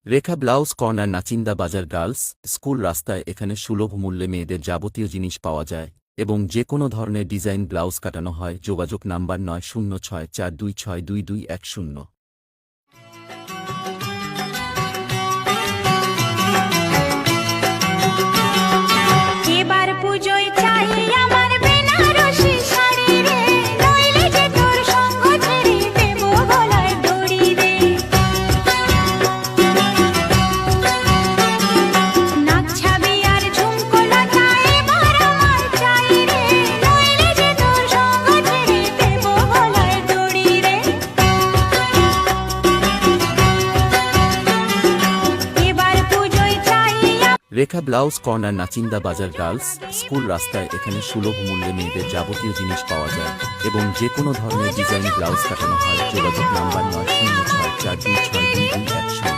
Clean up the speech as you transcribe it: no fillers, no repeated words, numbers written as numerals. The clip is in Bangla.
রেখা ব্লাউজ কর্নার নাচিন্দা বাজার গার্লস স্কুল রাস্তায় এখানে সুলভ মূল্যে মেয়েদের যাবতীয় জিনিস পাওয়া যায় এবং যে কোনো ধরনের ডিজাইন ব্লাউজ কাটানো হয়। যোগাযোগ নাম্বার 9064262210। এবার পুজোয় চাই আমার বেনারসি শাড়ি রে, নইলে যে তোর সঙ্গ ছেড়ে দেব গলায় দড়ি রে। নাক ছাবি আর ঝুমকো লতা এবার আমার চাই রে, নইলে যে তোর সঙ্গ ছেড়ে দেব গলায় দড়ি রে। এবার পুজোয় চাই রেখা ব্লাউজ কর্নার নাচিন্দা বাজার গার্লস স্কুল রাস্তায় এখানে সুলভ মূল্যে মেয়েদের যাবতীয় জিনিস পাওয়া যায় এবং যে কোনো ধরনের ডিজাইন ব্লাউজ কাটানো হয়। যোগাযোগ নাম্বার 9064262210।